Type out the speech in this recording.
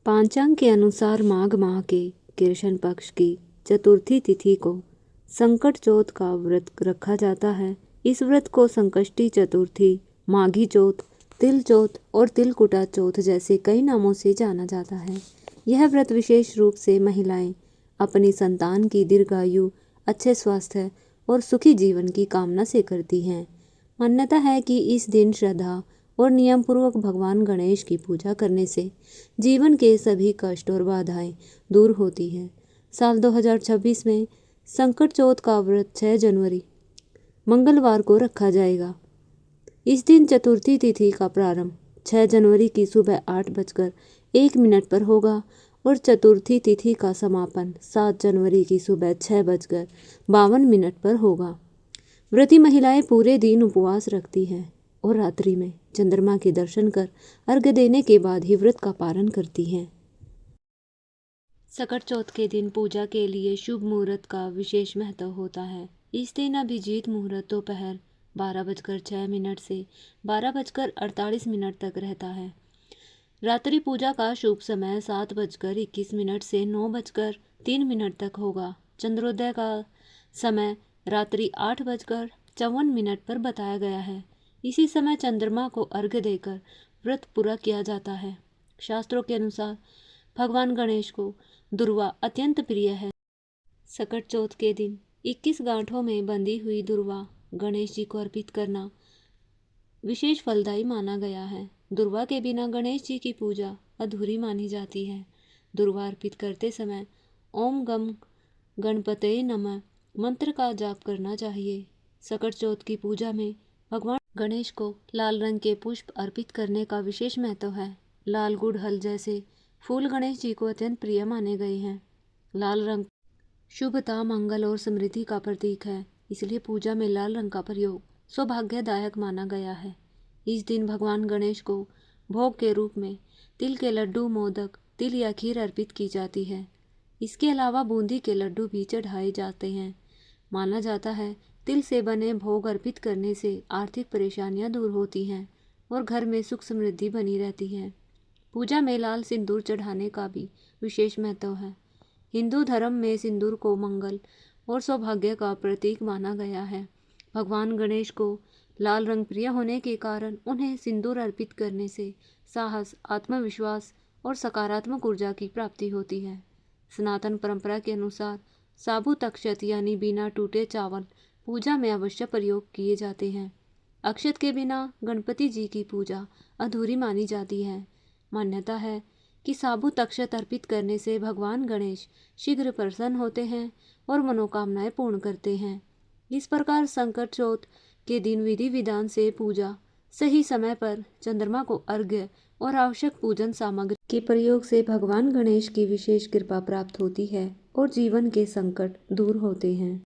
पांचांग के अनुसार माघ माह के कृष्ण पक्ष की चतुर्थी तिथि को संकट चौथ का व्रत रखा जाता है। इस व्रत को संकष्टी चतुर्थी, माघी चौथ, तिल चौथ और तिलकुटा चौथ जैसे कई नामों से जाना जाता है। यह व्रत विशेष रूप से महिलाएं अपनी संतान की दीर्घायु, अच्छे स्वास्थ्य और सुखी जीवन की कामना से करती हैं। मान्यता है कि इस दिन श्रद्धा और नियम पूर्वक भगवान गणेश की पूजा करने से जीवन के सभी कष्ट और बाधाएं दूर होती हैं। साल 2026 में संकट चौथ का व्रत 6 जनवरी मंगलवार को रखा जाएगा। इस दिन चतुर्थी तिथि का प्रारंभ 6 जनवरी की सुबह 8:01 पर होगा और चतुर्थी तिथि का समापन 7 जनवरी की सुबह 6:52 पर होगा। व्रती महिलाएं पूरे दिन उपवास रखती हैं और रात्रि में चंद्रमा के दर्शन कर अर्घ्य देने के बाद ही व्रत का पारण करती हैं। संकट चौथ के दिन पूजा के लिए शुभ मुहूर्त का विशेष महत्व होता है। इस दिन अभिजीत मुहूर्त दोपहर 12:06 से 12:48 तक रहता है। रात्रि पूजा का शुभ समय 7:21 से 9:03 तक होगा। चंद्रोदय का समय रात्रि 8:54 पर बताया गया है। इसी समय चंद्रमा को अर्घ्य देकर व्रत पूरा किया जाता है। शास्त्रों के अनुसार भगवान गणेश को दुर्वा अत्यंत प्रिय है। संकट चौथ के दिन 21 गांठों में बंधी हुई दुर्वा गणेश जी को अर्पित करना विशेष फलदायी माना गया है। दुर्वा के बिना गणेश जी की पूजा अधूरी मानी जाती है। दुर्वा अर्पित करते समय ओम गम गणपतये नमः मंत्र का जाप करना चाहिए। संकट चौथ की पूजा में भगवान गणेश को लाल रंग के पुष्प अर्पित करने का विशेष महत्व है। लाल गुड़हल जैसे फूल गणेश जी को अत्यंत प्रिय माने गए हैं। लाल रंग शुभता, मंगल और समृद्धि का प्रतीक है, इसलिए पूजा में लाल रंग का प्रयोग सौभाग्यदायक माना गया है। इस दिन भगवान गणेश को भोग के रूप में तिल के लड्डू, मोदक, तिल या खीर अर्पित की जाती है। इसके अलावा बूंदी के लड्डू भी चढ़ाए जाते हैं। माना जाता है तिल से बने भोग अर्पित करने से आर्थिक परेशानियां दूर होती हैं और घर में सुख समृद्धि बनी रहती है। पूजा में लाल सिंदूर चढ़ाने का भी विशेष महत्व है। हिंदू धर्म में सिंदूर को मंगल और सौभाग्य का प्रतीक माना गया है। भगवान गणेश को लाल रंग प्रिय होने के कारण उन्हें सिंदूर अर्पित करने से साहस, आत्मविश्वास और सकारात्मक ऊर्जा की प्राप्ति होती है। सनातन परंपरा के अनुसार साबुत अक्षत यानी बिना टूटे चावल पूजा में अवश्य प्रयोग किए जाते हैं। अक्षत के बिना गणपति जी की पूजा अधूरी मानी जाती है। मान्यता है कि साबुत अक्षत अर्पित करने से भगवान गणेश शीघ्र प्रसन्न होते हैं और मनोकामनाएं पूर्ण करते हैं। इस प्रकार संकट चौथ के दिन विधि विधान से पूजा, सही समय पर चंद्रमा को अर्घ्य और आवश्यक पूजन सामग्री के प्रयोग से भगवान गणेश की विशेष कृपा प्राप्त होती है और जीवन के संकट दूर होते हैं।